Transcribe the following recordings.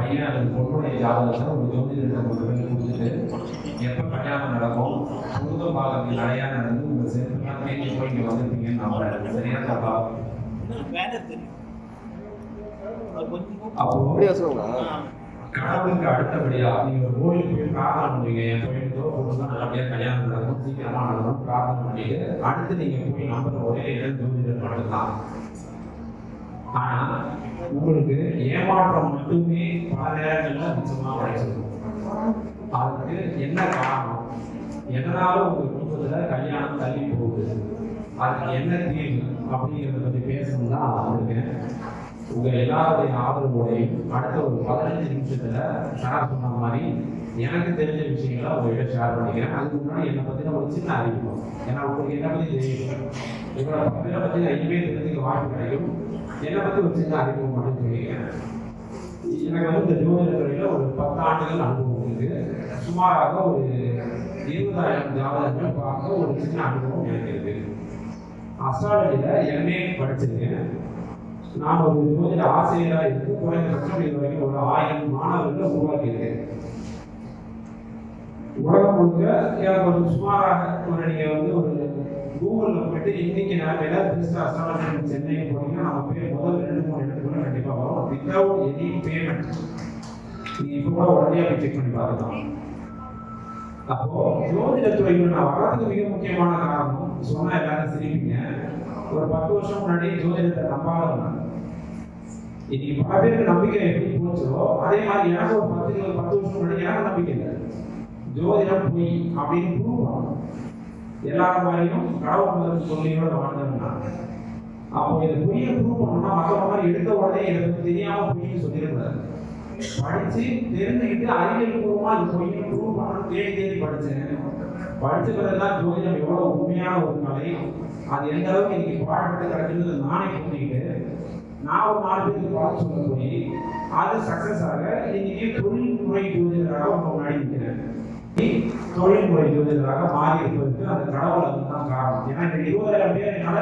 பையன் அல்லது பொண்ணுடைய ஜாதகத்தை ஒரு ஜோதிடத்தை கொண்டு போய் கொடுத்துட்டு எப்போ கல்யாணம் நடக்கும் பொருத்தம் பார்க்கறதுக்கு நிறையா நடந்து உங்கள் சேர்த்துலாம் கேள்வி போய் இங்கே வந்திருப்பீங்கன்னு நம்புறேன். சரியா தப்பா? அப்போ கடவுளுக்கு அடுத்தபடியா நீங்க ஒரு கோயிலுக்கு போய் பிரார்த்தனை பண்ணுவீங்க, என் கோயிலுக்கோ பொருள் நல்லபடியா கல்யாணம் நடக்கும், சீக்கிரமா நடக்கும் பிரார்த்தனை பண்ணிட்டு அடுத்து நீங்க போய் நம்புற ஒரே இடம் ஜோதிடர் மட்டும்தான். ஆனா உங்களுக்கு ஏமாற்றம் மட்டுமே பல நேரங்கள்ல நிச்சயமா கிடைச்சிருக்கும். அதுக்கு என்ன காரணம்? எதனால உங்க குடும்பத்துல கல்யாணம் தள்ளி போகுது, அதுக்கு என்ன தீர்வு அப்படிங்கிறத பத்தி பேசணும் தான் இருக்கேன். உங்க எல்லாருடைய ஆதரவோடையும் அடுத்த ஒரு 15 நிமிஷத்துல சார் சொன்ன மாதிரி எனக்கு தெரிஞ்ச விஷயங்களை உங்ககிட்ட ஷேர் பண்ணிக்கிறேன். அதுக்கு முன்னாடி என்னை பத்தின ஒரு சின்ன அறிவிக்கும். ஏன்னா உங்களுக்கு என்ன பத்தி தெரியும், உங்களை பத்தி ஐயமே தெரிஞ்சுக்க வாய்ப்பு கிடைக்கும். என்னை பத்தி ஒரு சின்ன அறிவிக்கும் மட்டும் சொல்லிக்கிறேன். எனக்கு இந்த ஜோதிட துறையில ஒரு 10 ஆண்டுகள் அனுபவம் இருக்கு. சுமாராக ஒரு 20,000 ஜாதகங்கள் பார்க்க ஒரு சின்ன அனுபவம் எனக்கு இருக்கு. அஸ்ட்ராலஜில எம்ஏ படிச்சிருக்கேன். நான் ஒரு ஜோதிட ஆசிரியராக இருக்கு. குறைந்தபட்சம் இது வரைக்கும் ஒரு 1000 மாணவர்களை உருவாக்கியிருக்கேன். உலகம் முழுக்க எனக்கு ஒரு சுமாராக ஒரு நீங்க ஒரு கூகுளில் போயிட்டு இன்னைக்கு நிலைமையில பெஸ்ட் அஸ்ட்ராலஜி சென்னைக்கு போனீங்கன்னா நம்ம பேர் முதல் 2-3 இடத்துக்குள்ள கண்டிப்பா வரும், வித்தவுட் எனி பேமெண்ட். நீங்க இப்போ கூட உடனே போய் செக் பண்ணி பார்க்கலாம். அப்போ ஜோதிட துறையில் நான் வர்றதுக்கு மிக முக்கியமான காரணம் சொன்னா எல்லாரும் சிரிப்பீங்க. ஒரு 10 வருஷம் முன்னாடி ஜோதிடத்தை நம்பாதவங்க இன்னைக்கு பல பேருக்கு நம்பிக்கை எப்படி போச்சோ அதே மாதிரி எனக்கு ஒரு 10 வருஷம் முன்னாடி எனக்கு நம்பிக்கை இல்லை. ஜோதிடம் பொய் அப்படின்னு ப்ரூவ் பண்ணணும். எல்லாரும் மாதிரியும் கடவுள் முதல் சொல்லியோட வாழ்ந்தோம்னா அப்போ இதை பொய்யை ப்ரூவ் பண்ணணும்னா மற்றவங்க மாதிரி எடுத்த உடனே இதை பற்றி தெரியாம பொய்ன்னு சொல்லிடக்கூடாது. படிச்சு தெரிஞ்சுக்கிட்டு அறிவியல் பூர்வமா இது பொய்யை ப்ரூவ் பண்ணணும்னு தேடி படிச்சேன். படிச்ச பிறகுதான் ஜோதிடம் எவ்வளவு உண்மையான ஒரு கலை, அது எந்த அளவுக்கு இன்னைக்கு பாடப்பட்டு கிடைக்கிறது நானே புரிஞ்சுக்கிட்டு நான் ஒரு 4 பேருக்கு பார்த்து சொல்ல போய் அது சக்சஸ் ஆக இன்னைக்கு தொழில்முறை ஜோதிடராக உங்க முன்னாடி நிற்கிறேன். தொழில்முறை ஜோதிடராக மாறி இருப்பதற்கு அந்த கடவுள் அதுதான் காரணம். ஏன்னா இந்த 20,000 பேர் என்னால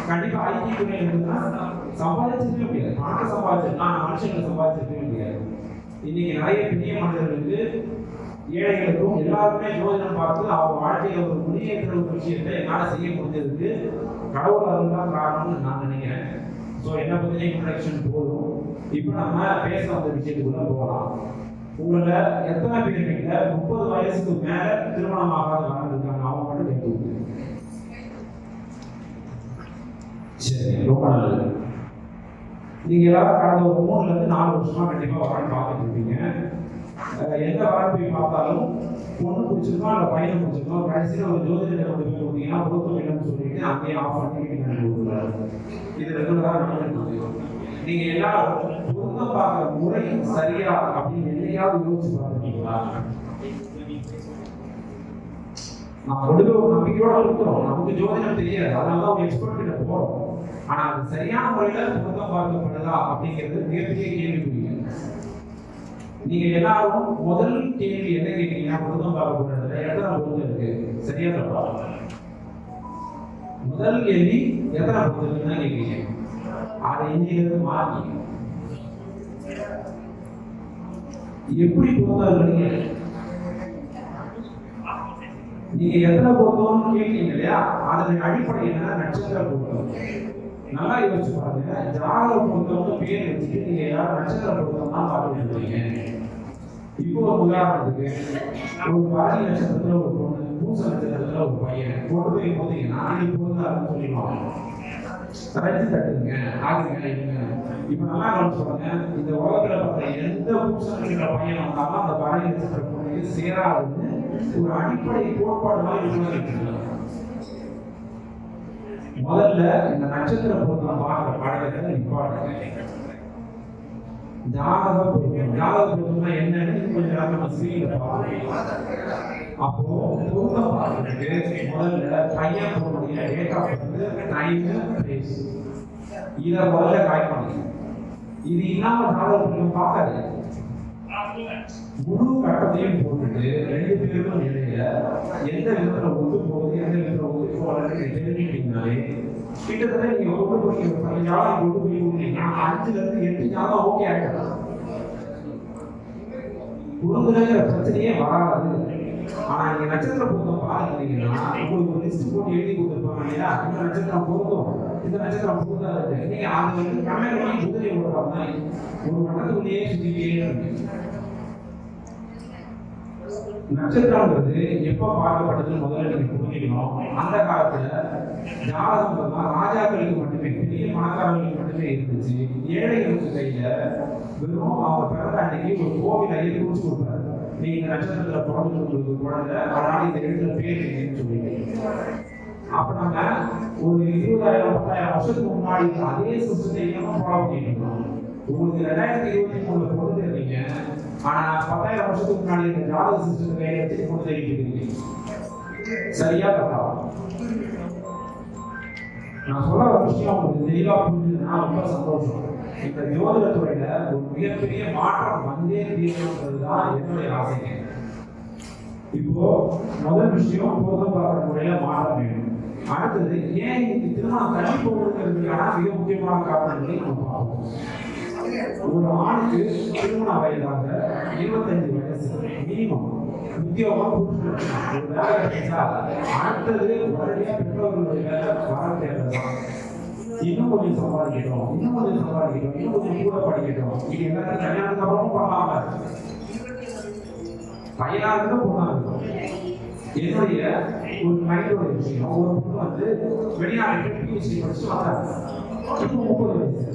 கண்டிப்பா ஐடி துறையில் இருந்ததுன்னா சம்பாதிச்சிருக்கவே முடியாது. பணத்தை சம்பாதிச்சிருக்கலாம், மனுஷங்களை சம்பாதிச்சிருக்கவே முடியாது. இன்னைக்கு நிறைய பெரிய மனிதர்களுக்கு ஏழைகளுக்கும் எல்லாருமே ஜோதிடம் பார்த்து அவங்க வாழ்க்கையில ஒரு முன்னேற்ற ஒரு விஷயத்தை என்னால் செய்ய முடிஞ்சதுக்கு கடவுள் அதுதான் காரணம்னு நான் நினைக்கிறேன். ஸோ என்னை பற்றின இன்ட்ரடக்ஷன் போதும். இப்போ நம்ம பேச வந்த விஷயத்துக்குள்ள போகலாம். உங்கள எத்தனை பேர் வீட்டில் 30 வயசுக்கு மேல திருமணம் ஆகாத வாழ்ந்துருக்காங்க? அவங்க மட்டும் கேட்டு. சரி, ரொம்ப நல்லது. நீங்க எல்லாரும் கடந்த ஒரு 3-4 வருஷமா கண்டிப்பா வரன்னு பார்த்துட்டு இருப்பீங்க. எந்த வரன் போய் பார்த்தாலும் பொண்ணு பிடிச்சிருக்கோம் இல்லை பையனை பிடிச்சிருக்கோம், கடைசியில் ஒரு ஜோதிடத்தை கொண்டு போய் கொடுத்தீங்கன்னா பொருத்தம் இல்லைன்னு சொல்லிட்டு அங்கேயே ஆஃப் பண்ணி கொடுக்குறாரு. இது ரெகுலராக நடந்துட்டு நீங்க எல்லாரும் பொருத்தம் பார்க்குற முறை சரியா அப்படின்னு என்னையாவது யோசிச்சு பார்த்துருக்கீங்களா? நம்ம ஒடுக்க ஒரு நம்பிக்கையோட இருக்கிறோம், நமக்கு ஜோதிடம் தெரியாது, அதனால ஒரு எக்ஸ்பர்ட் கிட்ட போறோம். ஆனா அது சரியான முறையில பொருத்தம் பார்க்கப்படுதா அப்படிங்கிறது மிகப்பெரிய கேள்விக்குரிய. நீங்க எல்லாரும் முதல் கேள்வி என்ன கேட்டீங்கன்னா பொருத்தம் பார்க்க போறதுல எத்தனை பொருத்தம் இருக்கு சரியா தப்பா? முதல் கேள்வி எத்தனை பொருத்தம் இருக்குன்னு கேட்கீங்க. அதை இந்தியிலிருந்து மாற்றி எப்படி பொருத்தம் நீங்க எத்தனை பொருத்தம்னு கேட்கீங்க இல்லையா? அதன் அடிப்படை என்ன? நட்சத்திர பொருத்தம். நல்லா யோசிச்சு பாருங்க. ஜாதக பொருத்தம்னு பேர் வச்சுட்டு நீங்க எல்லாரும் நட்சத்திர பொருத்தம் தான் பார்த்துட்டு இருக்கீங்க. இப்போ ஒரு உதாரணத்துக்கு ஒரு பாதி நட்சத்திரத்துல ஒரு பொண்ணு, பூச நட்சத்திரத்துல ஒரு பையன் கொண்டு போய் போதீங்கன்னா இது பொருந்தாருன்னு சொல்லிடுவாங்க. ரஜி தட்டுங்க ஆகுங்க. இப்ப நல்லா கவனிச்சு பாருங்க. இந்த உலகத்துல பார்த்த எந்த பூச நட்சத்திர பையன் வந்தாலும் அந்த பாதி நட்சத்திர பொண்ணு சேராதுன்னு ஒரு அடிப்படை கோட்பாடு மாதிரி முதல்ல இந்த நட்சத்திர பொருத்தம் பார்க்குற பழக்கத்தை நிப்பாட்டுங்க. ஜாதக பொருத்தம்னா என்னன்னு கொஞ்சம் நம்ம ஸ்கிரீன்ல பார்க்கலாம். அப்போ பொருத்தம் பார்க்கறதுக்கு முதல்ல பையன் பொண்ணுடைய date of birth, time, place இதை முதல்ல கரெக்ட் பண்ணுங்க. இது இல்லாம ஜாதக பொருத்தம் பார்க்காது. முழு கட்டத்தையும் போட்டுட்டு 2 பேருக்கும் இடையில எந்த விதத்துல ஒத்து போகுது எந்த விதத்துல ஒத்து போகலன்னு தெரிஞ்சுக்கிட்டீங்கனாலே கிட்டத்தட்ட நீங்க கொண்டு போய் 10 ஜாதகம் கொண்டு போய் கொடுத்தீங்கன்னா 5 ல இருந்து 8 ஜாதகம் ஓகே ஆகிடலாம். பொருந்துங்கிற பிரச்சனையே வராது. ஆனா நீங்க நட்சத்திர பொருத்தம் பாருங்கன்னா உங்களுக்கு ஒரு லிஸ்ட் போட்டு எழுதி கொடுத்துருப்பாங்க இல்லையா, இந்த நட்சத்திரம் பொருந்தும், இந்த நட்சத்திரம் பொருந்தாது. நீங்க அது வந்து கண்ணை குதிரை ஓடுறாங்க, ஒரு மட்டத்துக்குள்ளேயே சுத்திட்டே இருக்கு. நட்சத்திரங்கிறது எப்ப பார்க்கப்பட்டதுன்னு முதல்ல நீங்க புரிஞ்சுக்கணும். அந்த காலத்துல ஜாதகம் ராஜாக்களுக்கு மட்டுமே, பெரிய பணக்காரர்களுக்கு மட்டுமே இருந்துச்சு. ஏழைகளுக்கு கையில வெறும் அவங்க பிறந்த அன்னைக்கு ஒரு கோவில் ஐயர் குறிச்சு கொடுப்பாரு, நீங்க நட்சத்திரத்துல பிறந்து உங்களுக்கு குழந்தை, அதனால இந்த இடத்துல பேர் இல்லைன்னு சொல்லிட்டு. அப்ப நம்ம ஒரு 20,000 10,000 வருஷத்துக்கு முன்னாடி அதே சிஸ்டத்தை இன்னமும் ஃபாலோ பண்ணிட்டு இருக்கோம். உங்களுக்கு 2023 பொண்ணு தெரியுங்க, ஆனா 10,000 வருஷத்துக்கு முன்னாடி இந்த ஜாதக சிஸ்டத்தை கையில வச்சு பொண்ணு தெரிவிட்டு இருக்கீங்க. சரியா தப்பா? நான் சொல்ற ஒரு விஷயம் உங்களுக்கு தெளிவா புரிஞ்சுதுன்னா ரொம்ப சந்தோஷம். இந்த ஜோதிட துறையில ஒரு மிகப்பெரிய மாற்றம் வந்தே தீர்வுன்றதுதான் என்னுடைய ஆசைங்க. இப்போ முதல் விஷயம் பொருத்தம் பார்க்குற முறையில மாற்றம் வேணும். அடுத்தது ஏன் இன்னைக்கு திருமணம் தள்ளி போகிறதுக்கான மிக முக்கியமான காரணங்களை நம்ம பார்ப்போம். ஒரு ஆணுக்கு திருமண வயதாக 25 வயசு மினிமம், உத்தியோகம் ஒரு வேலை கிடைச்சா அடுத்தது உடனடியாக பெற்றோர்களுடைய வர தேவைதான். இன்னும் கொஞ்சம் சம்பாதிக்கணும், இன்னும் கொஞ்சம் சம்பாதிக்கணும், இன்னும் கொஞ்சம் கூட படிக்கணும். இது எல்லாத்தையும் கல்யாணத்துக்கு அப்புறமும் பண்ணலாம பையனா இருக்க பொண்ணா இருக்கும். என்னுடைய ஒரு மைண்டோட விஷயம், ஒரு பொண்ணு வந்து வெளிநாட்டுக்கு பிஹெச்டி படிச்சு வந்தாங்க, இப்போ 30 வயசு.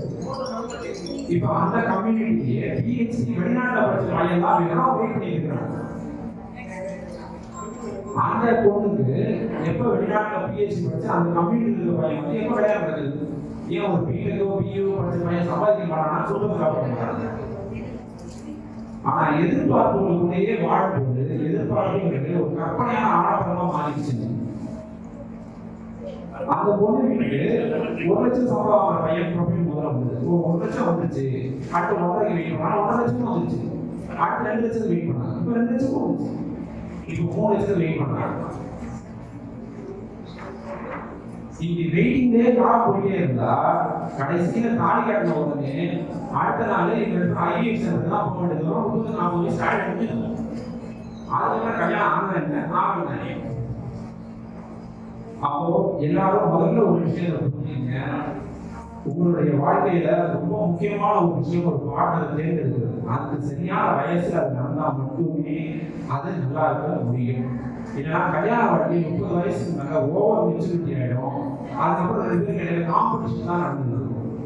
இப்ப அந்த கம்யூனிட்டியே பிஹெச்டி வெளிநாட்டுல படிச்ச பையன் தான் வேணும் வெயிட் பண்ணியிருக்கிறாங்க. அந்த பொண்ணுக்கு எப்ப வெளிநாட்டுல பிஹெச்டி படிச்சு அந்த கம்யூனிட்டியில் இருக்க பையன் வந்து எப்ப கல்யாணம் நடக்குது? ஏன் ஒரு பிடெக்கோ பியூ படிச்ச பையன் சம்பாதிக்க மாட்டானா, குடும்பத்தை காப்பாற்ற மாட்டாங்க. ஆனா எதிர்பார்ப்புகளுக்குள்ளேயே வாழும்போது எதிர்பார்ப்புங்கிறது ஒரு கற்பனையான ஆடம்பரமா மாறிடுச்சு. அந்த பொண்ணு வீட்டுக்கு 1 லட்சம் சம்பளம் பையன் ப்ரொஃபைல் முதல்ல வந்தது. 1 லட்சம் வந்துச்சு, அடுத்த 1.5 வெயிட் பண்ணா 1.5 லட்சம் வந்துச்சு, அடுத்த 2 லட்சத்துக்கு வெயிட் பண்ணாங்க, இப்ப 2 லட்சம் வந்துச்சு, இப்ப 3 லட்சத்துக்கு வெயிட் பண்றாங்க. இப்படி வெயிட்டிங்லேயே கால போயிட்டே இருந்தா கடைசியில தாலி கட்டின உடனே அடுத்த நாள் இந்த ஐவிஎஃப் சென்டர் தான் போக வேண்டியது வரும். 40 வயசு ஸ்டார்ட் எடுத்துக்கணும். அதுக்கெல்லாம் கல்யாணம் ஆனா என்ன ஆகணும். அப்போ எல்லாரும் முதல்ல ஒரு விஷயத்தை புரிஞ்சுங்க, உங்களுடைய வாழ்க்கையில ரொம்ப முக்கியமான ஒரு விஷயம் ஒரு பாட்டை தேர்ந்தெடுக்கிறது. அதுக்கு சரியான வயசுல அது நடந்தா மட்டுமே அது நல்லா இருக்க முடியும். இல்லைன்னா கல்யாண வாழ்க்கை 30 வயசுக்கு மேல ஓவர் மெச்சூரிட்டி ஆயிடும். அதுக்கப்புறம் 2 பேருக்கு இடையில காம்படிஷன் தான் நடந்துருக்கும்.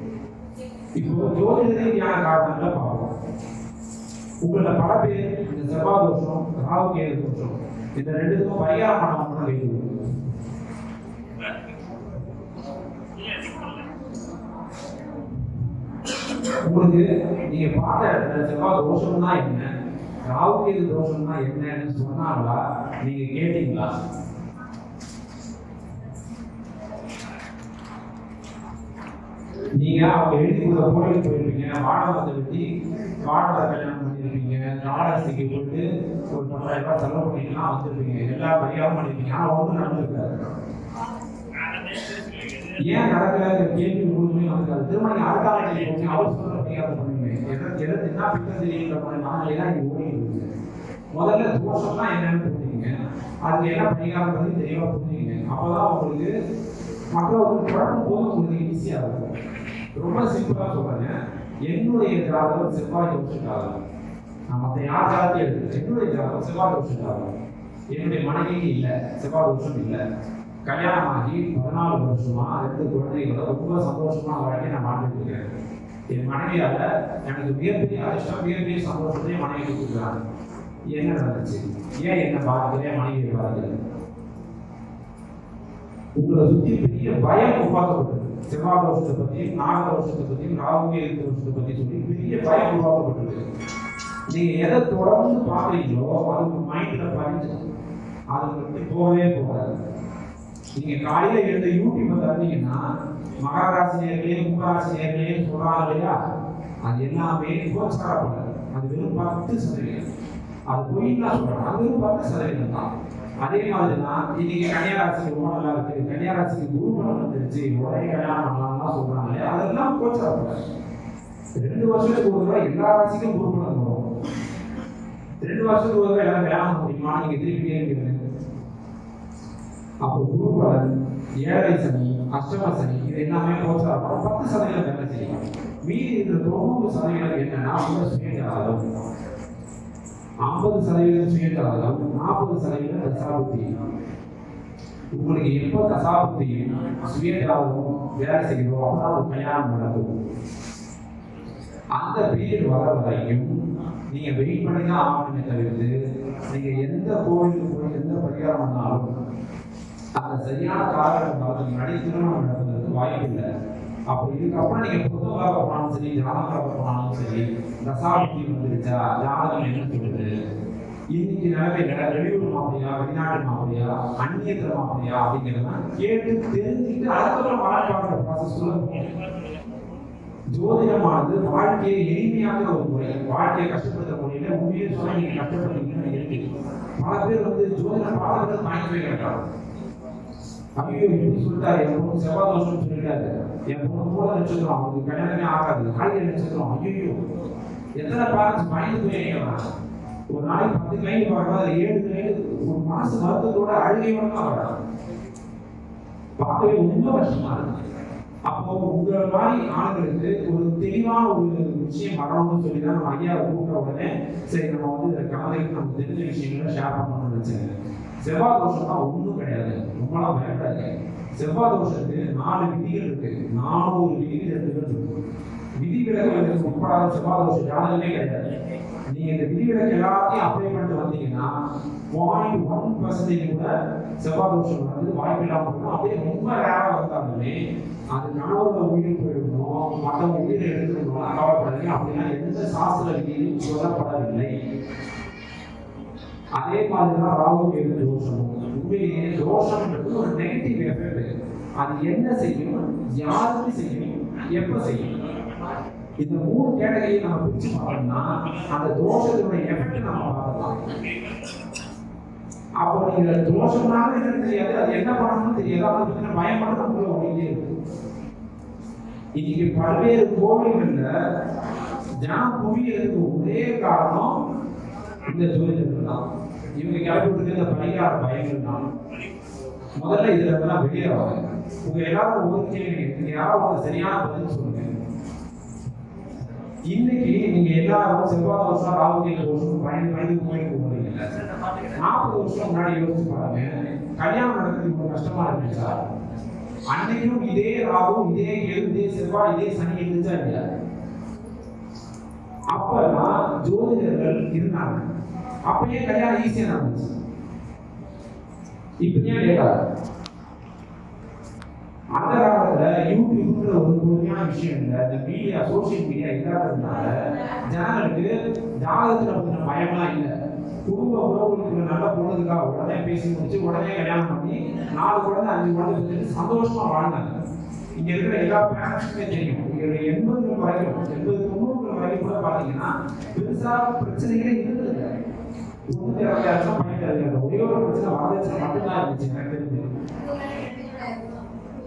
இப்போ ஜோதிட ரீதியான காரணங்களை பார்ப்போம். உங்களோட பல பேர் இந்த செவ்வாய் தோஷம், ராகு கேது தோஷம், இந்த 2த்துக்கும் பரிகாரம் பண்ணணும்னு வைக்கணும். உங்களுக்கு நீங்க பார்த்த செவ்வாய் தோஷம்னா என்ன, ராகு கேது தோஷம்னா என்னன்னு சொன்னாங்களா, நீங்க கேட்டீங்களா? நீங்க அவங்க எழுதி கொடுத்த கோயிலுக்கு போயிருப்பீங்க, வாடகத்தை வெட்டி வாடகை கல்யாணம் பண்ணியிருப்பீங்க, காலஹஸ்திக்கு போயிட்டு ஒரு 10,000 ரூபாய் செலவு பண்ணிக்கலாம் வந்திருப்பீங்க, எல்லா பரிகாரம் பண்ணிருப்பீங்க, ஆனா ஒன்றும் நடந்திருக்காரு. ஏன் நடக்கல கேள்வி முழுமையும் நடக்காது. திருமணம் அடுத்தாங்க அவர் சொல்ற பரிகாரம் பண்ணுவீங்க, எதாவது என்ன பித்த தெரியுன்ற நாங்களே தான் நீங்க ஓடி இருக்கு. முதல்ல தோஷம்னா என்னன்னு புரிஞ்சுங்க, அதுக்கு என்ன பரிகாரம் பண்ணி தெளிவா புரிஞ்சுங்க. அப்பதான் உங்களுக்கு மற்றவர்கள் குழம்பும் போது உங்களுக்கு ஈஸியா இருக்கும். ரொம்ப சிம்பிளா சொல்றேங்க, என்னுடைய ஜாதகம் செவ்வாய் தோஷ ஜாதகம். நான் மற்ற யார் ஜாதகத்தை எடுத்து என்னுடைய ஜாதகம் செவ்வாய் தோஷ ஜாதகம். என்னுடைய மனைவிக்கு இல்லை, செவ்வாய் தோஷம் இல்லை. கல்யாணம் ஆகி 14 வருஷமா 2 குழந்தைகளோட ரொம்ப சந்தோஷமான வாழ்க்கையை நான் வாழ்ந்துட்டு இருக்கேன். என் மனைவியால எனக்கு மிகப்பெரிய அதிர்ஷ்டம், மிகப்பெரிய சந்தோஷத்தையும் மனைவி கொடுக்குறாங்க. என்ன நடந்துச்சு? ஏன் என்ன பாதிக்கல, மனைவியை பாதிக்கல? உங்களை சுற்றி பெரிய பயம் உருவாக்கப்பட்டது. செவ்வாய் தோஷத்தை பற்றியும் நாக தோஷத்தை பற்றியும் ராகு கேது தோஷத்தை பற்றி சொல்லி பெரிய பயம் உருவாக்கப்பட்டது. நீங்க எதை தொடர்ந்து பார்க்குறீங்களோ அது மைண்ட்ல பதிஞ்சு அது வந்து போகவே போகாது. நீங்க காலையில எழுந்த யூடியூப் தரீங்கன்னா மகராசி நேர்களே கும்பராசி நேர்களே சொல்றாங்க இல்லையா, அது எல்லாமே கோச்சாரப்படாது. அது வெறும் 10%. அது பொய்னா சொல்றாங்க, அது வெறும் 10% தான். அதே மாதிரி தான் இன்னைக்கு கன்னியாராசிக்கு ரொம்ப நல்லா இருக்கு, கன்னியாராசிக்கு குரு பலம் வந்துருச்சு, உடனே கல்யாணம் பண்ணலாம்லாம் சொல்றாங்க இல்லையா, அதெல்லாம் கோச்சாரப்படாது. 2 வருஷத்துக்கு ஒரு தடவை எல்லா ராசிக்கும் குரு பலம் வரும். 2 வருஷத்துக்கு ஒரு தடவை எல்லாம் கல்யாணம் முடியுமா நீங்க திருப்பி கேட்கிறது. அப்போ குரு பலன், ஏழரை சனி, அஷ்டம சனி இது எல்லாமே போச்சாலும் 10% வேலை செய்யும். மீதி இருக்கிற 90% என்னன்னா சுயஜாதகம், 50% சுயஜாதகம், 40% தசாபுத்தி. உங்களுக்கு எப்போ தசாபுத்தியும் சுயஜாதகம் வேலை செய்யுதோ அப்பதான் ஒரு கல்யாணம் நடக்கும். அந்த பீரியட் வர வரைக்கும் நீங்க வெயிட் பண்ணி தான் ஆகணுமே தவிர்த்து நீங்க எந்த கோவிலுக்கு போய் எந்த பரிகாரம் பண்ணாலும் அந்த சரியான காரணம் பார்த்து முன்னாடி திருமணம் நடப்பதற்கு வாய்ப்பு இல்லை. அப்போ இதுக்கப்புறம் நீங்க பொதுவாக போனாலும் சரி, ஜாதகமாக போனாலும் சரி, தசாபுத்தி வந்துருச்சா, ஜாதகம் என்ன சொல்லுது, இன்னைக்கு நிலைமையில வெளியூர் மாப்பிளையா, வெளிநாட்டு மாப்பிளையா, அந்நியத்துல மாப்பிளையா அப்படிங்கிறதெல்லாம் கேட்டு தெரிஞ்சுட்டு அதுக்கப்புறம் வாழ்க்கை ப்ராசஸ். ஜோதிடமானது வாழ்க்கையை எளிமையாக ஒரு முறை, வாழ்க்கையை கஷ்டப்படுத்த முறையில உண்மையை சொல்ல நீங்க கஷ்டப்படுறீங்கன்னு இருக்கு. பல பேர் ஜோதிடம் பாடல்கள் வாங்கி கேட்டாங்க. ஐயோ இப்படி சொல்லிட்டாரு, என் பொண்ணு செவ்வாய் தோஷம்னு சொல்லிட்டாரு, என் பொண்ணு மூல நட்சத்திரம், அவங்களுக்கு கல்யாணமே ஆகாது, காய்கறி நட்சத்திரம். ஐயோ எத்தனை பேரண்ட்ஸ் பயந்து போய் ஒரு நாளைக்கு 10 கிளைண்ட் பார்க்கணும், அது 7 கிளைண்ட் ஒரு மாசம் வருத்தத்தோட அழுகையோட தான் வராங்க. பார்க்கவே ரொம்ப கஷ்டமா இருக்கு. அப்போ உங்களை மாதிரி ஆளுங்களுக்கு ஒரு தெளிவான ஒரு விஷயம் வரணும்னு சொல்லி தான் நம்ம ஐயா கூப்பிட்ட உடனே சரி நம்ம இதை கலந்துக்கு நம்ம தெரிஞ்ச விஷயங்களை ஷேர் பண்ணணும்னு நினைச்சாங்க. செவ்வாய் தோஷம் தான் ஒன்றும் கிடையாது, ரொம்பலாம் பயப்படாது. செவ்வாய் தோஷத்துக்கு 4 விதிகள் இருக்கு, 400 விதிகள் இருக்கு. விதி விலக்குகளுக்கு உட்படாத செவ்வாய் தோஷம் ஜாதகமே கிடையாது. நீங்க இந்த விதிவிலக்கு எல்லாத்தையும் அப்ளை பண்ணிட்டு வந்தீங்கன்னா 0.1% கூட செவ்வாய் தோஷம் வந்து வாய்ப்பு இல்லாமல் இருக்கும். அப்படியே ரொம்ப ரேரா வந்தாலுமே அது கணவரோட உயிர் போயிடணும், மற்றவங்க உயிரை எடுத்துக்கணும், கவலைப்படாதீங்க. அப்படின்னா எந்த சாஸ்திர விதியிலும் சொல்லப்படவில்லை. அதே மாதிரிதான் ராகு கேது தோஷம். உண்மையிலேயே தோஷம்ன்றது ஒரு நெகட்டிவ் எஃபெக்ட். அது என்ன செய்யும், யாருக்கு செய்யும், எப்ப செய்யும், இந்த 3 கேட்டகரியை நம்ம பிரிச்சு பார்த்தோம்னா அந்த தோஷத்தினுடைய எஃபெக்ட் நம்ம பார்க்கலாம். அப்போ நீங்க தோஷம்னாலும் என்னன்னு தெரியாது, அது என்ன பண்ணணும்னு தெரியாது, அதை பத்தின பயம் மட்டும் நமக்குள்ள ஓடிட்டே இருக்கு. இன்னைக்கு பல்வேறு கோவில்கள்ல ஜனம் குவியறதுக்கு ஒரே காரணம் இந்த ஜோதிடர்கள் தான். இவங்க கிளப்பிட்டு இந்த பரிகார பயங்கள் தான். முதல்ல இதுல இருந்தெல்லாம் வெளியே வாங்க. உங்க எல்லாரும் ஒரு கேள்வி, நீங்க யாராவது சரியான பதில் சொல்லுங்க. இன்னைக்கு நீங்க எல்லாரும் செவ்வாய் தோஷம், ராகு கேது தோஷம் பயந்து கோயிலுக்கு போறீங்க. 40 வருஷம் முன்னாடி யோசிச்சு பாருங்க, கல்யாணம் நடக்கிறது ரொம்ப கஷ்டமா இருந்துச்சா? அன்னைக்கும் இதே ராகு, இதே கேது, இதே செவ்வாய், இதே சனி இருந்துச்சா இல்லையா? அப்பதான் ஜோதிடர்கள் இருந்தாங்க. அப்பயே கல்யாணம் ஈஸியா நடந்துச்சு. இப்ப ஏன் லேட்டா? அந்த காலத்துல யூடியூப்ன்ற ஒரு முக்கியமான விஷயம் இல்லை, இந்த மீடியா, சோசியல் மீடியா இல்லாததுனால ஜனங்களுக்கு ஜாதகத்துல பத்தின பயம்லாம் இல்லை. குடும்ப உறவுகளுக்கு நல்லா போனதுக்காக உடனே பேசி முடிச்சு உடனே கல்யாணம் பண்ணி 4 குழந்தை 5 குழந்தை பெற்று சந்தோஷமா வாழ்ந்தாங்க. இங்க இருக்கிற எல்லா பேரண்ட்ஸுமே தெரியும். இங்க 80 வரைக்கும் 80-90 வரைக்கும் கூட பாத்தீங்கன்னா பெருசா பிரச்சனைகளே இருந்தது. ஒண்ணு தேவையான பண்ணிட்டு ஒரே ஒரு பிரச்சனை வரதட்சணை மட்டும்தான் இருந்துச்சு எனக்கு தெரிஞ்சு.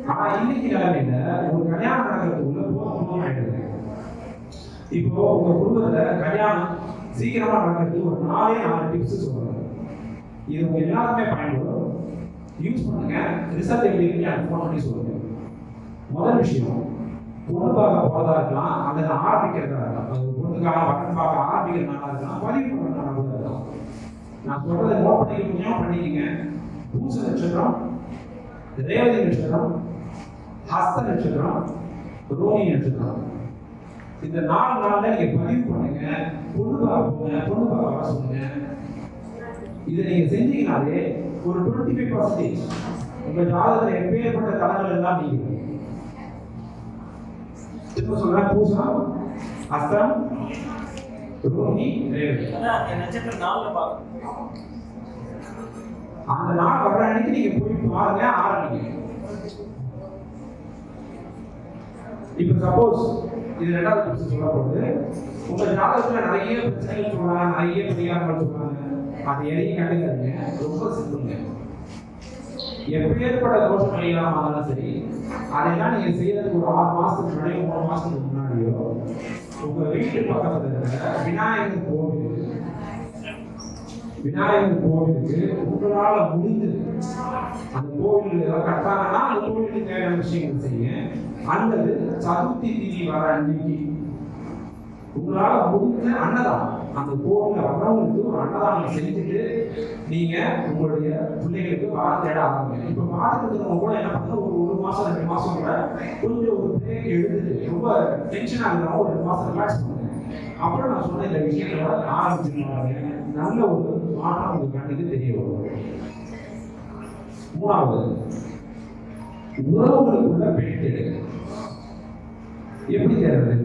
ஆனா இன்னைக்கு நிலைமையில ஒரு கல்யாணம் நடக்கிறதுக்குள்ள போதும் ஆயிடுது. இப்போ உங்க குடும்பத்துல கல்யாணம் சீக்கிரமா நடக்கிறதுக்கு ஒரு 4 டிப்ஸ் சொல்றேன். இது உங்க எல்லாருமே பயன்படும். யூஸ் பண்ணுங்க. ரிசல்ட் எப்படி இருக்கு எனக்கு ஃபோன் பண்ணி சொல்லுங்க. முதல் விஷயம், பொண்ணு பார்க்க போறதா இருக்கலாம் அல்லது ஆரம்பிக்கிறதா இருக்கலாம். அது பொண்ணுக்காக பட்டன் பார்க்க ஆரம்பிக்கிறதுனால இருக்கலாம், பதிவு பண்றதுனால கூட இருக்கலாம். நான் சொல்றதை நோட் பண்ணிக்கிட்டீங்க பண்ணிக்கங்க. பூச நட்சத்திரம், ரேவதி நட்சத்திரம், ஹஸ்த நட்சத்திரம், ரோஹிணி நட்சத்திரம், இந்த 4 நாள்ல நீங்க பதிவு பண்ணுங்க. பொண்ணு பார்க்க போங்க, பொண்ணு பார்க்க வர சொல்லுங்க. இதை நீங்க செஞ்சீங்கனாலே ஒரு 25% உங்க ஜாதகத்துல எப்பேற்பட்ட தளங்கள் எல்லாம் நீங்க திரும்ப சொல்றேன். பூசம், ஹஸ்தம், ரோஹிணி, ரேவதி அந்த நாள் வர்ற அன்னைக்கு நீங்க போய் பாருங்க, ஆரம்பிங்க. இப்ப சப்போஸ் இது 2வது டிப்ஸ் சொல்ல போகுது. உங்க ஜாதகத்துல நிறைய பிரச்சனைகள் சொல்றாங்க, நிறைய பரிகாரங்கள் சொல்றாங்க. அது எதையும் கண்டுக்காதீங்க. ரொம்ப சிம்பிளுங்க. எப்பேற்பட்ட தோஷம் பரிகாரம் ஆனாலும் சரி, அதெல்லாம் நீங்க செய்யறதுக்கு ஒரு 6 மாசத்துக்கு முன்னாடியோ 3 மாசத்துக்கு முன்னாடியோ உங்க வீட்டு பக்கத்துல இருக்கிற விநாயகர் கோவில் விநாயகர் கோவிலுக்கு உங்களால முடிந்தது அந்த கோவில் கட்டாங்கன்னா அந்த கோவிலுக்கு தேவையான விஷயங்கள் செய்யுங்க. அல்லது சதுர்த்தி திதி வர அன்னைக்கு உங்களால முடிஞ்ச அன்னதானம் அந்த கோவில வர்றவங்களுக்கு ஒரு அன்னதானம் செஞ்சுட்டு நீங்க உங்களுடைய பிள்ளைகளுக்கு வாரம் தேட ஆரம்பிங்க. இப்ப வாரத்துக்கு கூட என்ன பண்ண ஒரு மாசம் 2 மாசம் கூட கொஞ்சம் ஒரு பிரேக் எடுத்துட்டு ரொம்ப டென்ஷன் ஆகுறவங்க ஒரு 2 மாசம் ரிலாக்ஸ் பண்ணுங்க. அப்புறம் நான் சொன்ன இந்த விஷயத்தோட ஆரம்பிச்சிருக்காங்க. நல்ல ஒரு மாற்றம் உங்க கண்ணுக்கு தெரிய வரும். மூணாவது, உறவுகளுக்குள்ள பெண் தேடுங்க. எப்படி தேடுறது?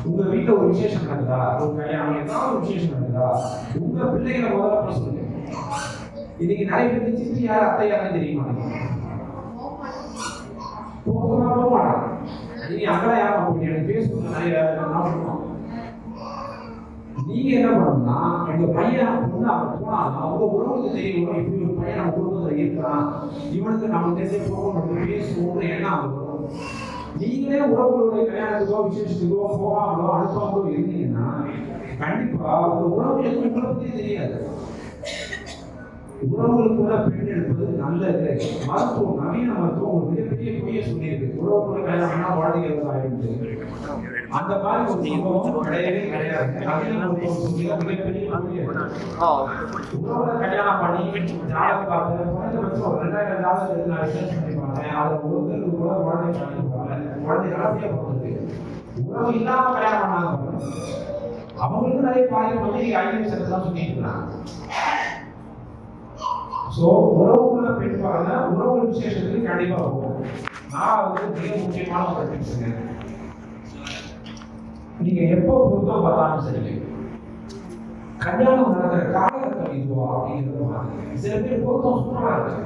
உங்க வீட்டுல ஒரு விசேஷம் நடக்குதா, ஒரு கல்யாணம், ஏதாவது ஒரு விசேஷம் நடக்குதா, உங்க பிள்ளைகளை முதல்ல சொல்லுங்க. இன்னைக்கு நிறைய பேருக்கு சித்தி யார் அத்தை யாருன்னு தெரிய மாட்டேங்குது. போக மாட்டாங்க. நீங்க அங்கெல்லாம் யாரும் போய் எனக்கு பேஸ்புக்ல நிறைய சொல்லுவாங்க. நீங்க என்ன பண்ணணும்னா உங்க பையன் பொண்ணு அவங்க போனாலும் அவங்க உறவுக்கு தெரியும், இப்படி ஒரு பையன் நம்ம குடும்பத்துல இருக்கான், இவனுக்கு நம்ம தெரிஞ்ச போகணும், நம்ம பேசுவோம்னு எண்ணம் அவங்க வரும். நீங்களே உறவுகளுடைய கல்யாணத்துக்கோ விசேஷத்துக்கோ போகாமலோ அனுப்பாமலோ இருந்தீங்கன்னா கண்டிப்பா உங்க உறவுகளுக்கு உங்களை பத்தி தெரியாது. உறவுகளுக்குள்ள பெண் எடுப்பது நல்லது. மருத்துவம், நவீன மருத்துவம் ஒரு மிகப்பெரிய பொய்ய சொல்லியிருக்கு. உறவுக்குள்ள கல்யாணம்னா குழந்தைகள் ஆயிடுது. அந்த மாதிரி ஒரு சம்பவம் கிடையவே கிடையாது. நவீன மருத்துவம் மிகப்பெரிய உறவுல கல்யாணம் பண்ணி ஜாதகம் பார்த்து குறைந்தபட்சம் 2000 ஜாதகம் எடுத்து நான் ரிசர்ச் பண்ணி பார்த்தேன். அதில் ஒருத்தருக்கு கூட குழந்தை குழந்தை நடத்தியா போகிறது. உறவு இல்லாம கல்யாணம் பண்ணாங்க. அவங்களுக்கு நிறைய பாதிப்பு வந்து ஐநூறு தான் சொல்லிட்டு இருந்தாங்க. ஸோ உறவுக்குள்ள பெண் பாருங்க, உறவு விசேஷத்துக்கு கண்டிப்பா போகும். நான் மிக முக்கியமான ஒரு டிப்ஸுங்க. நீங்க எப்போ பொருத்தம் பார்த்தாலும் சரி, கல்யாணம் நடக்கிற காலகட்டம் இதுவா அப்படிங்கிறது பாருங்க. சில பேர் பொருத்தம் சூப்பரா இருக்கு,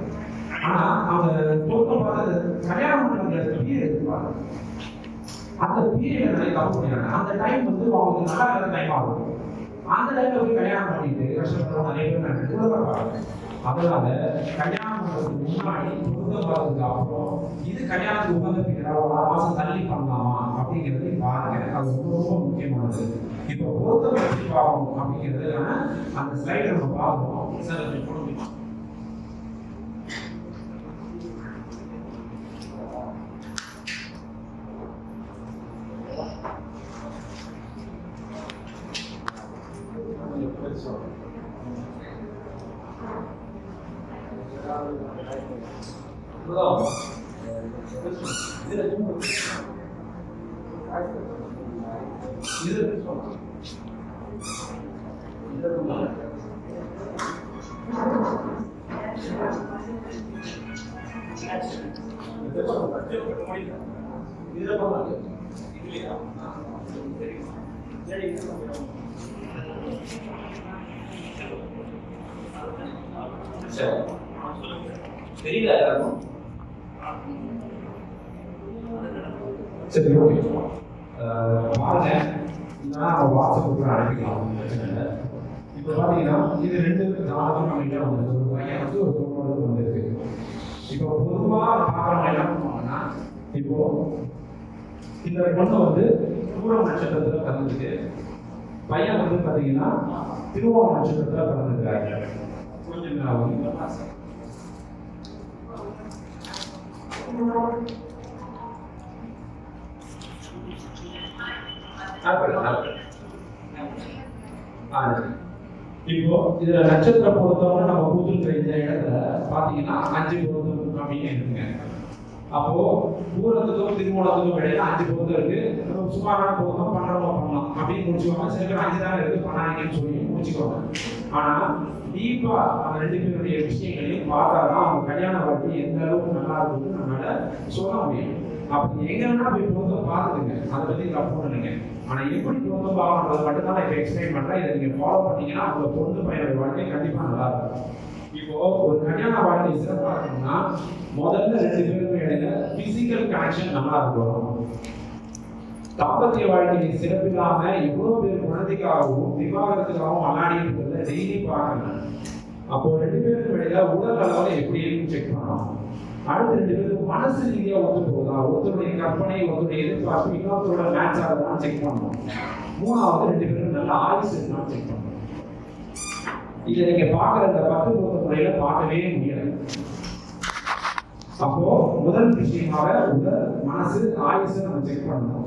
ஆனா அவங்க பொருத்தம் பார்த்தது கல்யாணம் நடக்கிற பீரியட் பாருங்க. அந்த பீரியட் நிறைய தப்பு பண்ணிடுறாங்க. அந்த டைம் வந்து அவங்களுக்கு நல்லா இருக்கிற டைம் ஆகும். அந்த டைம்ல போய் கல்யாணம் பண்ணிட்டு கஷ்டப்படுறவங்க நிறைய பேர் கூட பாருங்க. அதனால கல்யாணம் பண்றதுக்கு முன்னாடி பொருத்தம் பார்த்ததுக்கு அப்புறம் இது கல்யாணத்துக்கு உகந்த பீரியடா ஒரு 6 மாசம் தள்ளி பண்ணலாமா அப்படிங்கிறது பாருங்க. அது ரொம்ப ரொம்ப முக்கியமானது. இப்போ பொருத்தம் எப்படி பார்க்கணும் அப்படிங்கிறது அந்த ஸ்லைடை நம்ம பார்ப்போம். சார் போடுவீங்க. தெரியல எல்லாருக்கும். சரி, ஓகே. பாருங்க, நான் வாட்ஸ்அப்புக்கு அனுப்பிக்கலாம், பிரச்சனை இல்லை. இப்போ பார்த்தீங்கன்னா இது 2 ஜாதகம் பண்ணிட்டு வந்தது. ஒரு பையன் வந்து ஒரு பொண்ணு வந்திருக்கு. இப்போ பொதுவாக பார்க்கறவங்க என்ன பண்ணுவாங்கன்னா, இப்போ இந்த பொண்ணு வந்து பூரம் நட்சத்திரத்துல பிறந்திருக்கு, பையன் வந்து பார்த்தீங்கன்னா திருவோணம் நட்சத்திரத்துல பிறந்திருக்காரு. கொஞ்சம் இப்போ இதுல நட்சத்திர பொருத்தவரை நம்ம கூத்துருக்கிற இந்த இடத்துல பாத்தீங்கன்னா 5 பொருத்தம் அப்படின்னு இருக்குங்க. அப்போ பூரத்துக்கும் திருமணத்துக்கும் இடையில 5 பொருத்தம் இருக்கு. சுமாரான பொருத்தம் பண்றவங்க பண்ணலாம் அப்படின்னு முடிச்சுக்கோங்க. சில பேர் 5 தான் இருக்கு பண்ணாங்கன்னு சொல்லி முடிச்சுக்கோங்க. ஆனா டீப்பா அந்த 2 பேருடைய விஷயங்களையும் பார்த்தாதான் அவங்க கல்யாண வாழ்க்கை எந்த அளவுக்கு நல்லா இருக்குன்னு நம்மளால சொல்ல முடியும். அப்படி எங்கன்னா போய் பொருத்தம் பார்த்துடுங்க, அதை பத்தி தப்பு பண்ணுங்க. ஆனா எப்படி பொருத்தம் பார்க்கணுன்றதை மட்டும் தான் நான் இப்போ எக்ஸ்பிளைன் பண்றேன். இதை நீங்க ஃபாலோ பண்ணீங்கன்னா உங்க பொண்ணு பையனுடைய வாழ்க்கை கண்டிப்பா நல்லா இருக்கும். இப்போ ஒரு கல்யாண வாழ்க்கை சிறப்பாக இருக்கணும்னா முதல்ல 2 பேருக்கும் இடையில பிசிக்கல் கனெக்ஷன் நல்லா இருக்கும். தாம்பத்திய வாழ்க்கையை சிறப்பில்லாம எவ்வளவு பேர் குழந்தைக்காகவும் விவாகரத்துக்காகவும் அல்லாடிட்டு டெய்லி பார்க்கணும். அப்போ 2 பேருக்கும் இடையில உடல் அளவில் எப்படி இருக்குன்னு செக் பண்ணணும். அடுத்த 2 பேருக்கு மனசு ரீதியா ஒத்து போகுதா, ஒருத்தருடைய கற்பனை ஒருத்தருடைய எதிர்பார்ப்பு இன்னொருத்தரோட மேட்ச் ஆகுதான்னு செக் பண்ணணும். 3வது 2 பேரும் நல்ல ஆயுசு இருக்கான்னு செக் பண்ணணும். இதை நீங்க பார்க்குற இந்த 10 பொருத்த முறையில பார்க்கவே முடியாது. அப்போ முதல் விஷயமாக உடல், மனசு, ஆயுசை நம்ம செக் பண்ணணும்.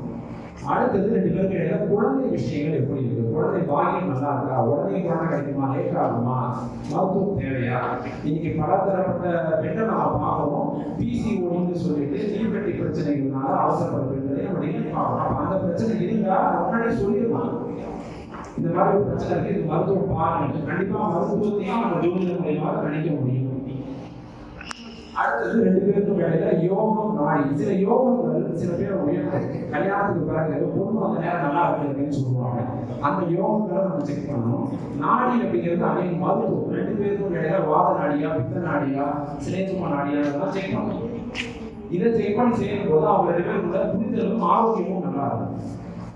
அடுத்தது 2 பேருக்கு இடையில குழந்தை விஷயங்கள் எப்படி இருக்கு, குழந்தை பாக்கியம் நல்லா இருக்கா, உடனே குழந்தை கிடைக்குமா, லேட் ஆகுமா, மருத்துவம் தேவையா. இன்னைக்கு பலதரப்பட்ட பெண்கள் நம்ம பார்க்கணும். பிசிஓடின்னு சொல்லிட்டு நீர்க்கட்டி பிரச்சனைகள்னால அவசரப்பட பெண்களை நம்ம டெய்லி பார்க்கணும். அப்ப அந்த பிரச்சனை இருந்தா முன்னாடி சொல்லிடலாம், இந்த மாதிரி ஒரு பிரச்சனை இருக்கு, இது மருத்துவம் பாருங்க. கண்டிப்பா மருத்துவத்தையும் நம்ம ஜோதிட மூலியமா கணிக்க முடியும். அடுத்தது 2 பேருக்கும் இடையில யோகம், நாடி. சில யோகங்கள் சில பேர் கல்யாணத்துக்கு பிறகு பொண்ணு அந்த நேரம் நல்லா இருக்குன்னு சொல்லுவாங்க. அந்த யோகங்களை நம்ம செக் பண்ணணும். நாடி அப்படிங்கிறது அதே மருத்துவம். 2 பேருக்கும் இடையில வாத நாடியா, பித்த நாடியா, சிலேத்தும நாடியா, அதெல்லாம் செக் பண்ணணும். இதை செக் பண்ணி செய்யும் போது அவங்க 2 பேருக்குள்ள புரிதலும் ஆரோக்கியமும் நல்லா இருக்கும்.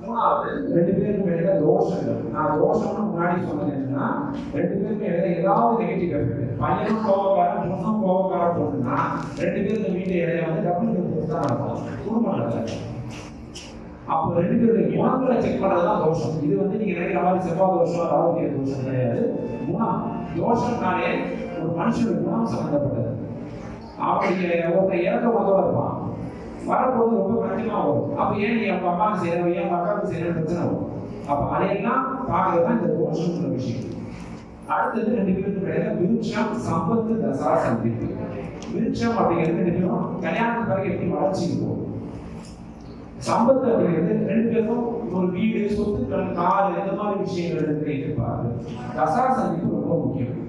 மூணாவது 2 பேருக்கும் இடையில தோஷங்கள். நான் தோஷம்னு முன்னாடி சொன்னது என்னன்னா, 2 பேருக்கும் இடையில ஏதாவது நெகட்டிவ் எஃபெக்ட். பையனும் கோபக்காரன், பொண்ணும் கோபக்காரன் பொண்ணுன்னா 2 பேருக்கு வீட்டு இடையில வந்து டபுள் தான் நடக்கும், குடும்பம் நடக்காது. அப்போ 2 பேருடைய குணங்களை செக் பண்ணதுதான் தோஷம். இது வந்து நீங்க நினைக்கிற மாதிரி செவ்வாய் தோஷம், ராகுகேது தோஷம் கிடையாது. குணம். தோஷம்னாலே ஒரு மனுஷனுடைய குணம் சம்பந்தப்பட்டது. அவனுடைய ஒருத்தர் இறக்க போதோ இருப்பான், வரப்போது ரொம்ப கஷ்டமா வரும். அப்ப ஏன் நீ அவங்க அம்மாவுக்கு செய்யறோம், ஏன் அக்காவுக்கு செய்யற பிரச்சனை வரும். அப்ப அதையெல்லாம் பார்க்கறதுதான் இந்த தோஷம்ன்ற விஷயம். அடுத்தது 2 பேருக்கு இடையில விருட்சம், சம்பத்து, தசா, சந்திப்பு. விருட்சம் அப்படிங்கிறது 2 பேரும் கல்யாணத்துக்கு பிறகு எப்படி வளர்ச்சி இருக்கும். சம்பத்து அப்படிங்கிறது 2 பேருக்கும் ஒரு வீடு, சொத்துக்கள், கார், இந்த மாதிரி விஷயங்கள் எதிர்பார்ப்பு. தசா சந்திப்பு ரொம்ப முக்கியம்.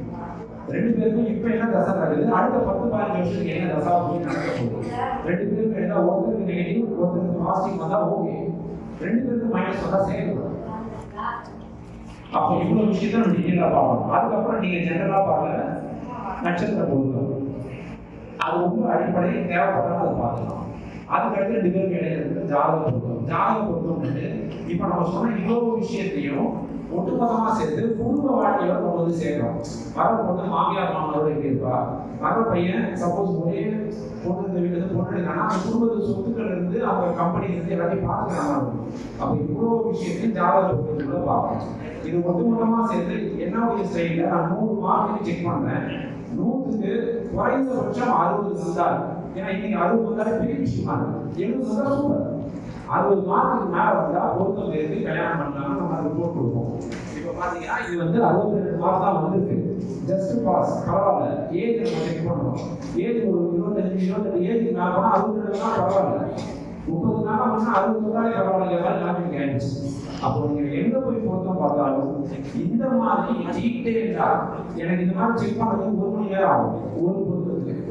2 பேருக்கும் இப்ப என்ன தசை நடக்குது, அடுத்த 10-15 வருஷத்துக்கு என்ன தசா போய் நடக்க போகுது. 2 பேருக்கும் என்ன, ஒருத்தருக்கு நெகட்டிவ், ஒருத்தருக்கு பாசிட்டிவ் வந்தா ஓகே, 2 பேருக்கும் மைனஸ் வந்தா செயல்படும். அப்போ இவ்வளவு விஷயத்த நம்ம டீட்டெயிலா பார்க்கணும். அதுக்கப்புறம் நீங்க ஜெனரலா பார்க்கல நட்சத்திர பொருத்தம், அது ரொம்ப அடிப்படை, தேவைப்பட்டாலும் அதை பார்க்கலாம். அதுக்கடுத்து 2 பேருக்கு இடையில இருக்கு ஜாதக பொருத்தம். ஜாதக பொருத்தம் வந்து இப்ப நம்ம சொன்ன இவ்வளவு விஷயத்தையும் ஒட்டுமொத்தமா சேர்த்து குடும்ப வாழ்க்கையோட நம்ம வந்து சேர்க்கிறோம். வர பொண்ணு மாமியார் மாமனோட எப்படி இருப்பா, வர பையன் சப்போஸ் ஒரே பொண்ணு இந்த வீட்டுல பொண்ணு எடுக்கானா அந்த குடும்பத்து சொத்துக்கள் இருந்து அவங்க கம்பெனி இருந்து எல்லாத்தையும் பார்த்துக்கிறாங்க. அப்ப இவ்வளவு விஷயத்தையும் ஜாதக பொருத்தத்துல பார்க்கணும். இது ஒட்டுமொத்தமா சேர்த்து என்னுடைய ஸ்டைல நான் 100 மார்க்கு செக் பண்ணேன். 100க்கு குறைந்தபட்சம் 60 இருந்தால், ஏன்னா இன்னைக்கு 60 வந்தாலே பெரிய விஷயமா இருக்கு. 70 வந்தா சூப்பர். 60 மார்க்குக்கு மேல வந்தா பொருத்தம் இருக்கு, கல்யாணம் பண்ணலாம், நம்ம அதை ரிப்போர்ட் கொடுப்போம். இப்போ பாத்தீங்கன்னா இது வந்து 62 மார்க் தான் வந்திருக்கு, ஜஸ்ட் பாஸ், பரவாயில்ல. ஏஜ் நம்ம செக் பண்ணணும். ஏஜ் ஒரு 25-28 ஏஜுக்கு மேல போனா 62 தான் பரவாயில்ல. 30 நாளா பண்ணா 60 வந்தாலே பரவாயில்ல, எல்லாமே ஆயிடுச்சு. அப்போ நீங்க எங்க போய் பொருத்தம் பார்த்தாலும் இந்த மாதிரி டீட்டெயிலா எனக்கு இந்த மாதிரி செக் பண்ணது 1 மணி நேரம் ஆகும். ஒரு பொருத்தத்துக்கு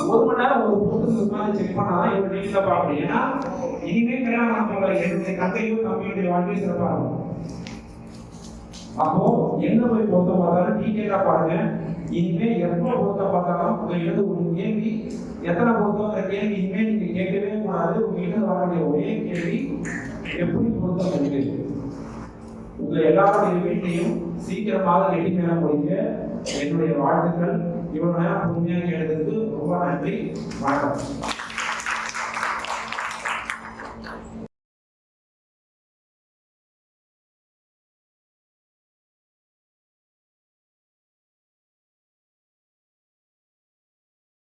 1 மணி நேரம் ஒரு பொருத்தத்துக்கு மேலே செக் பண்ணாதான் இவங்க டீட்டெயிலா பார்க்க முடியும். ஏன்னா இனிமே கல்யாணம் பண்ண என்னுடைய தந்தையும் தம்பியுடைய வாழ்க்கையை சிறப்பாக இருக்கும். அப்போ எங்க போய் பொருத்தம் பார்த்தாலும் டீட்டெயிலா பாருங்க. இனிமே எப்போ பொருத்தம் பார்த்தாலும் உங்ககிட்ட ஒரு கேள்வி, எத்தனை பொருத்தங்கிற கேள்வி இனிமே நீங்க கேட்கவே கூடாது. உங்ககிட்ட வரக்கூடிய ஒரே கேள்வி, எப்படி பொருத்தம் இருக்கு. உங்க எல்லாருடைய வீட்டையும் சீக்கிரமாக எட்டி மேல முடிங்க. என்னுடைய வாழ்த்துக்கள். இவ்வளவு நேரம் பொறுமையாக கேட்டதுக்கு ரொம்ப நன்றி. வணக்கம்.